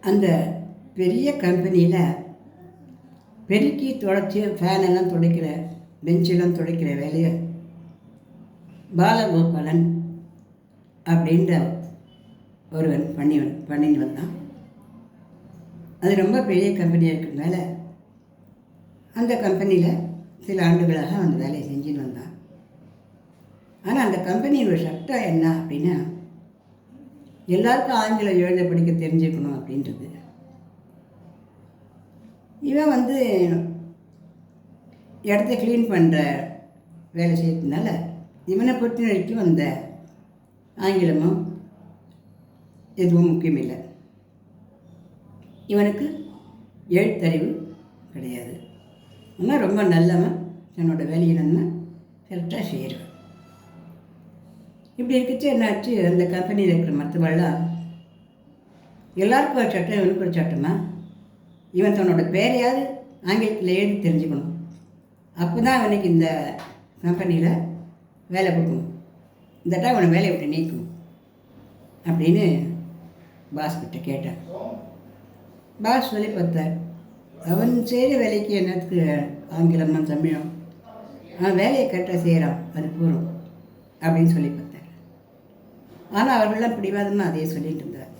அந்த பெரிய கம்பெனியில் பெருக்கி துடைச்சி ஃபேனெல்லாம் துடைக்கிற பெஞ்செல்லாம் துடைக்கிற வேலையை பாலகோபாலன் அப்படின்ற ஒருவன் பண்ணிட்டு வந்தான். அது ரொம்ப பெரிய கம்பெனியாக இருக்கிறதுனால அந்த கம்பெனியில் சில ஆண்டுகளாக அந்த வேலையை செஞ்சுன்னு வந்தான். ஆனால் அந்த கம்பெனியோட சட்டம் என்ன அப்படின்னா, எல்லாருக்கும் ஆங்கிலம் எழுத படிக்க தெரிஞ்சுக்கணும் அப்படின்றது. இவன் இடத்த க்ளீன் பண்ணுற வேலை செய்யறதுனால இவனை பொறுத்த வரைக்கும் அந்த ஆங்கிலமும் எதுவும் முக்கியமில்லை. இவனுக்கு எழுத்தறிவு கிடையாது. ஆனால் ரொம்ப நல்லவன், தன்னோட வேலையை நல்லா கரெக்டாக செய்கிறான். இப்படி இருக்கச்சு என்னாச்சு, அந்த கம்பெனியில் இருக்கிற மற்றவெல்லாம் எல்லாருக்கும் ஒரு சட்டம், இவனுக்கு ஒரு சட்டமா, இவன் தன்னோட பேரையாவது ஆங்கிலத்தில் எழுதி தெரிஞ்சுக்கணும். அப்போ தான் அவனுக்கு இந்த கம்பெனியில் வேலை கொடுக்கணும், இந்தட்டா அவனை வேலையை விட்டு நீக்கணும் அப்படின்னு பாஸ்கிட்ட கேட்டான். பாஸ் சொல்லி பார்த்தார், அவன் செய்கிற வேலைக்கு என்னத்துக்கு ஆங்கிலமா தமிழும், அவன் வேலையை கரெக்டாக செய்கிறான், அது போகிறோம் அப்படின்னு சொல்லி பார்த்தார். ஆனால் அவர்களெலாம் பிடிவாதமாக அதையே சொல்லிட்டு இருந்தார்.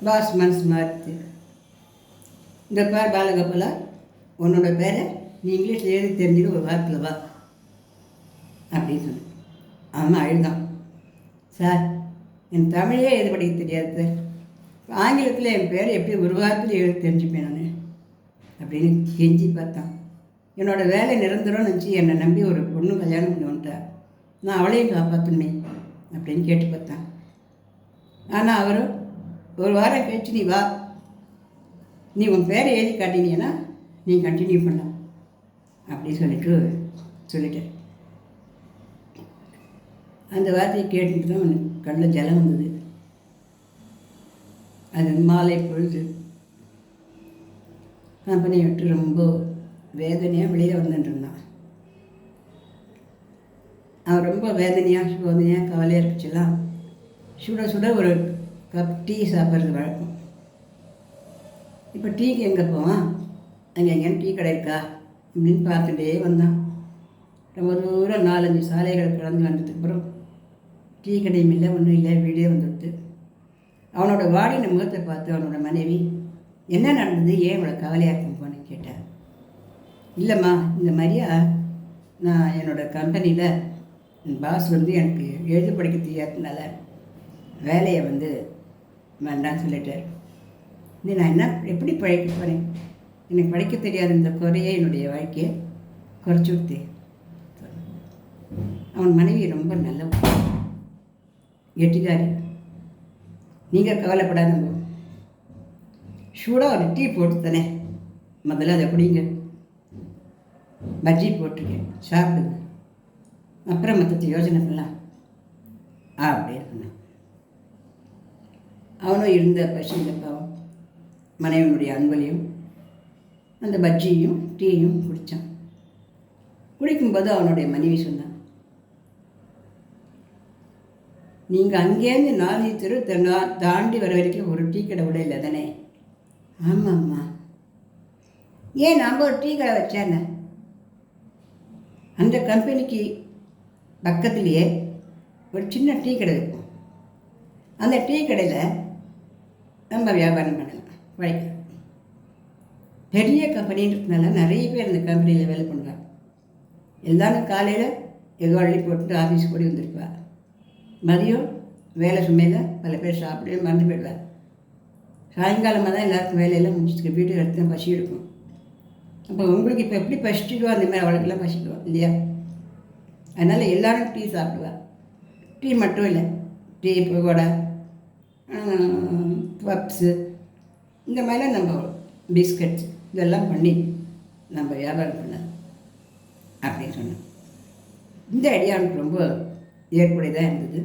பாஸ் மனசு மாற்றி, இந்த பேர் பாலகோபாலா, உன்னோட பேரை நீ இங்கிலீஷில் எழுதி தெரிஞ்சுட்டு ஒரு வாரத்தில் வா அப்படின்னு சொல்லி. அவன் அழுதான், சார் என் தமிழே எழுத படிக்க தெரியாது சார், ஆங்கிலத்தில் என் பேரை எப்படி ஒரு வாரத்தில் எழுதி தெரிஞ்சுப்பேன் நான் அப்படின்னு கெஞ்சி பார்த்தான். என்னோடய வேலை நிரந்தரம் நினச்சி என்னை நம்பி ஒரு பொண்ணு கல்யாணம் பண்ணி வந்துட்டா, நான் அவளையும் காப்பாற்றணுமே அப்படின்னு கேட்டு பார்த்தான். ஆனால் அவரும் ஒரு வாரம் கழிச்சு நீ வா, நீ உன் பேரை எழுதி காட்டினீங்கன்னா நீ கண்டினியூ பண்ணலாம் அப்படின்னு சொல்லிட்டேன். அந்த வார்த்தையை கேட்டுட்டு தான் அவனுக்கு கண்ணில் ஜலம் வந்தது. அது மாலை பொழுது கம்பெனியை விட்டு ரொம்ப வேதனையாக வெளியில் வந்துட்டு இருந்தான். அவன் ரொம்ப வேதனையாக சோதனையாக கவலையாக இருந்துச்சுலாம் சுட சுட ஒரு கப் டீ சாப்பிட்றது வழக்கம். இப்போ டீக்கு எங்கே போவான், அங்கே எங்கேன்னு டீ கடை இருக்கா அப்படின்னு பார்த்துட்டே வந்தான். ரொம்ப தூரம் 4-5 சாலைகள் கடந்து வந்ததுக்கப்புறம் டீ கடையும் இல்லை, ஒன்றும் இல்லை, வீடே வந்துடுது. அவனோட வாடின முகத்தை பார்த்து அவனோட மனைவி, என்ன நடந்தது, ஏன் இவ்வளோ கவலையாக இருக்கும்ப்பான்னு கேட்டார். இல்லைம்மா, இந்த மாதிரியா நான் என்னோடய கம்பெனியில் பாஸ் எனக்கு எழுத படிக்க தெரியாததுனால வேலையை வேண்டான்னு சொல்லிட்டார். நீ நான் என்ன எப்படி படிக்க போகிறேன், எனக்கு படிக்க தெரியாத இந்த குறையே என்னுடைய வாழ்க்கையை குறைச்சி விட்டேன். அவன் மனைவி ரொம்ப நல்ல கெட்டிக்காரி. நீங்கள் கவலைப்படாதங்க, சூடாக ஒரு டீ போட்டு தானே, முதல்ல அதை குடிங்க, பஜ்ஜி போட்டிருக்கேன் சாப்பிடுங்க, அப்புறம் மற்ற யோசனை பண்ணலாம் அப்படியே சொன்னான். அவனும் இருந்த பசியில் பாவம் மனைவனுடைய அன்பலையும் அந்த பஜ்ஜியும் டீயும் குடித்தான். குடிக்கும்போது அவனுடைய மனைவி சொன்னான், நீங்கள் அங்கேருந்து 4 தெரு தாண்டி வர வரைக்கும் ஒரு டீ கடை விட இல்லை தானே? ஆமாம்மா. ஏன் நாம் ஒரு டீ கடை வச்சேன்னு, அந்த கம்பெனிக்கு பக்கத்துலேயே ஒரு சின்ன டீ கடை வைப்போம், அந்த டீ கடையில் நம்ம வியாபாரம் பண்ணலாம், உழைக்கலாம். பெரிய கம்பெனின்றதுனால நிறைய பேர் இந்த கம்பெனியில் வேலை பண்ணுறாங்க. எல்லாரும் காலையில் ஏதோ அள்ளி போட்டுட்டு ஆஃபீஸ் கூட வந்துருப்பா, மதியம் வேலை சுமையில் பல பேர் சாப்பிடவே மறந்து போயிடுவார். சாயங்காலமாக தான் எல்லாருக்கும் வேலையெல்லாம் முடிச்சுட்டு வீட்டுக்கு எடுத்து தான் பசி இருக்கும். அப்போ உங்களுக்கு இப்போ எப்படி பசிச்சிடுவோம், அந்த மாதிரி அவளுக்கெல்லாம் பசிக்குவோம் இல்லையா? அதனால் எல்லோரும் டீ சாப்பிடுவாள். டீ மட்டும் இல்லை, டீ பக்கோடா, பப்ஸு, இந்த மாதிரிலாம் நம்ம பிஸ்கட்ஸ் இதெல்லாம் பண்ணி நம்ம வியாபாரம் பண்ணலாம் அப்படின்னு சொன்னோம். இந்த ஐடியா எனக்கு ரொம்ப ஏற்புடையதாக இருந்தது.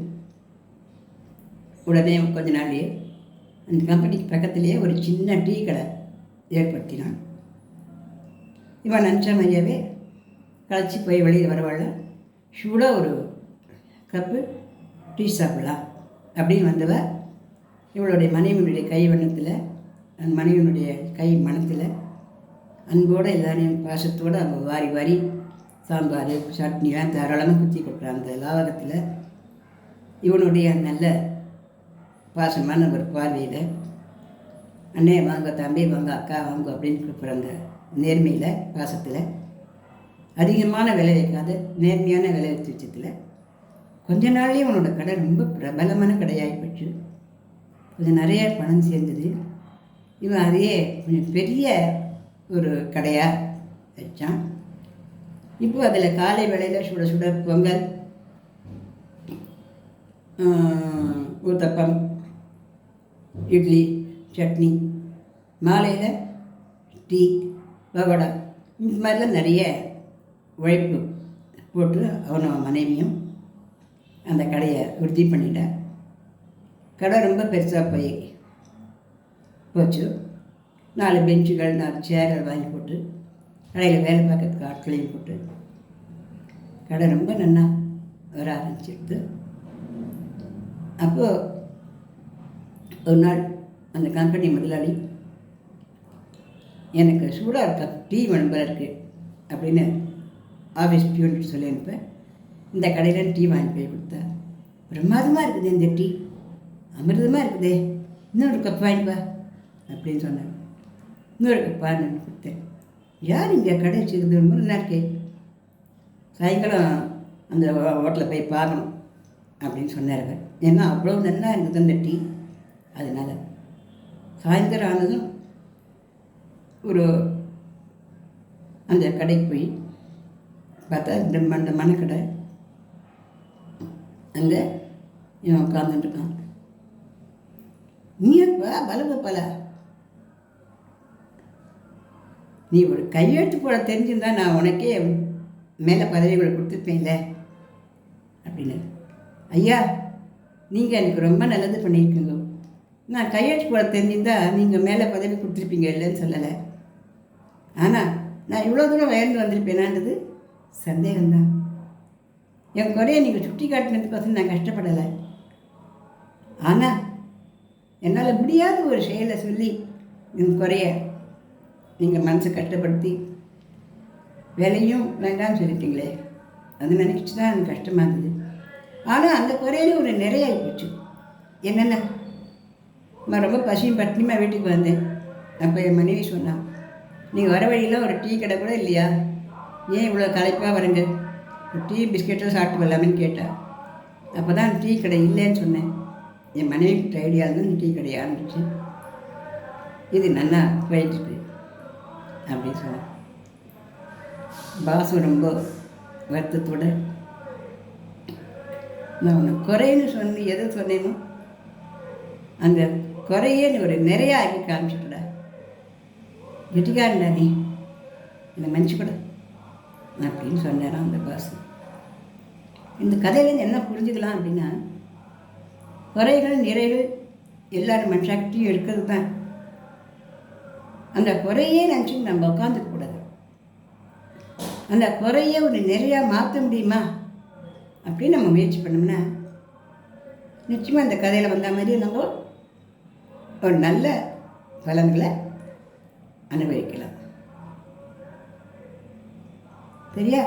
உடனே கொஞ்ச நாள்லேயே அந்த கம்பெனிக்கு பக்கத்துலேயே ஒரு சின்ன டீ கடை ஏற்படுத்தினான். இவன் நினச்ச மாதிரியாவே களைச்சி போய் வெளியில் வரவாள், சூடாக ஒரு கப்பு டீ சாப்பிடலாம் அப்படின்னு வந்தவ இவளுடைய மனைவியினுடைய கை வண்ணத்தில், மனைவியினுடைய கை மணத்தில் அன்போடு எல்லாரையும் பாசத்தோடு அவங்க வாரி வாரி சாம்பார் சட்னிலாம் தாராளமாக குத்தி கொடுக்குறான். அந்த லாவகத்தில் இவனுடைய நல்ல பாசமான ஒரு பார்வையில் அண்ணே வாங்க, தம்பி வாங்க, அக்கா வாங்க அப்படின்னு கொடுக்குற அந்த நேர்மையில் பாசத்தில் அதிகமான விலை வைக்காத நேர்மையான விலை வச்சத்தில் கொஞ்ச நாள்லேயே அவனோட கடை ரொம்ப பிரபலமான கடையாகி போச்சு. கொஞ்சம் நிறைய பணம் சேர்ந்தது. இவன் அதையே கொஞ்சம் பெரிய ஒரு கடையாக வச்சான். இப்போ அதில் காலை வேளையில் சுட சுட பொங்கல், ஊத்தப்பம், இட்லி, சட்னி, மாலையில் டீ, பகோடா, இந்த மாதிரிலாம் நிறைய உழைப்பு போட்டு அவன் மனைவியும் அந்த கடையை உறுதி பண்ணிட்டான். கடை ரொம்ப பெருசாக போச்சு. 4 பெஞ்சுகள் 4 சேர்கள் வாங்கி போட்டு கடையில் வேலை பார்க்கறதுக்கு ஆட்களையும் போட்டு கடை ரொம்ப நல்லா வர ஆரம்பிச்சிடுது. அப்போது ஒரு நாள் அந்த கம்பெனி முதலாளி எனக்கு சூடாக இருக்கா டீ வேணும் போல இருக்குது அப்படின்னு ஆஃபீஸ் பியூன்ட்டு சொல்லி அனுப்பேன். இந்த கடையில் டீ வாங்கி போய் கொடுத்தா, பிரமாதமாக இருக்குது இந்த டீ, அமிர்தமாக இருக்குதே, இன்னொரு கப் வாங்கிப்பா அப்படின்னு சொன்னேன். இன்னொரு கப் வாங்கிட்டு கொடுத்தேன். யார் இங்கே கடை வச்சுருக்குது, ரொம்ப நல்லா இருக்கே, சாயங்காலம் அந்த ஹோட்டலில் போய் பார்க்கணும் அப்படின்னு சொன்னார் அவர். ஏன்னா அவ்வளோ நல்லா இருந்தது அந்த டீ. அதனால் சாயந்தரம் ஆனதும் ஒரு அந்த கடைக்கு போய் பார்த்தா அந்த மணக்கடை அங்கே இவன் உட்காந்துட்டுருக்கான். நீ எப்பா பலபல, நீ ஒரு கையெழுத்து போட தெரிஞ்சிருந்தா நான் உனக்கே மேலே பதவிகளை கொடுத்துருப்பேன்ல அப்படின்னு. ஐயா, நீங்கள் எனக்கு ரொம்ப நல்லது பண்ணியிருக்கீங்க. நான் கையெழுத்து போட தெரிஞ்சிருந்தா நீங்கள் மேலே பதவி கொடுத்துருப்பீங்க இல்லைன்னு சொல்லலை. ஆனால் நான் இவ்வளோ தூரம் வயர்ந்து வந்திருப்பேனான்றது சந்தேகம்தான். என் குறைய நீங்கள் சுட்டி காட்டினதுக்கோசரம் நான் கஷ்டப்படலை. ஆனால் என்னால் முடியாத ஒரு செயலை சொல்லி என் குறைய நீங்கள் மனசை கஷ்டப்படுத்தி வேலையும் வேண்டாம்னு சொல்லிட்டீங்களே, அது நினச்சிட்டு தான் எனக்கு கஷ்டமாக இருந்தது. ஆனால் அந்த குறையில ஒரு நிறையாகி போச்சு. என்னென்ன, நான் ரொம்ப பசியும் பட்டினியுமா வீட்டுக்கு வந்தேன். அப்போ என் மனைவி சொன்னான், நீங்கள் வர வழியில் ஒரு டீ கடை கூட இல்லையா, ஏன் இவ்வளோ களைப்பாக வரங்க, ஒரு டீ பிஸ்கெட்டும் சாப்பிட்டு வரலாமேன்னு கேட்டா. அப்போ தான் டீ கடை இல்லைன்னு சொன்னேன். என் மனைவிக்கிட்ட ஐடியாவில் தான் டீ கடை ஆரம்பிச்சு, இது நல்லா போயிட்டுருக்கு அப்படின்னு சொன்னேன். பாசு ரொம்ப வருத்தத்தோடு, நான் உனக்கு குறைன்னு சொல்லி எதை சொன்னேனோ அந்த குறையே நீ ஒரு நிறைய ஆக்கி காமிச்சிட்டுடா, கெட்டிக்காரண்டா நீ, என்னை மன்னிச்சுக்கூட அப்படின்னு சொன்னாரான் அந்த பாசு. இந்த கதையிலேருந்து என்ன புரிஞ்சுக்கலாம் அப்படின்னா, குறைகள் நிறைகள் எல்லாரும் மனுஷாக்கிட்டையும் இருக்கிறது தான். அந்த குறையே நினச்சி நம்ம உட்காந்துக்கூடாது. அந்த குறையை ஒரு நிறையா மாற்ற முடியுமா அப்படின்னு நம்ம முயற்சி பண்ணோம்னா நிச்சயமாக அந்த கதையில் வந்த மாதிரி நம்ம ஒரு நல்ல பலன்களை அனுபவிக்கலாம். சரியா?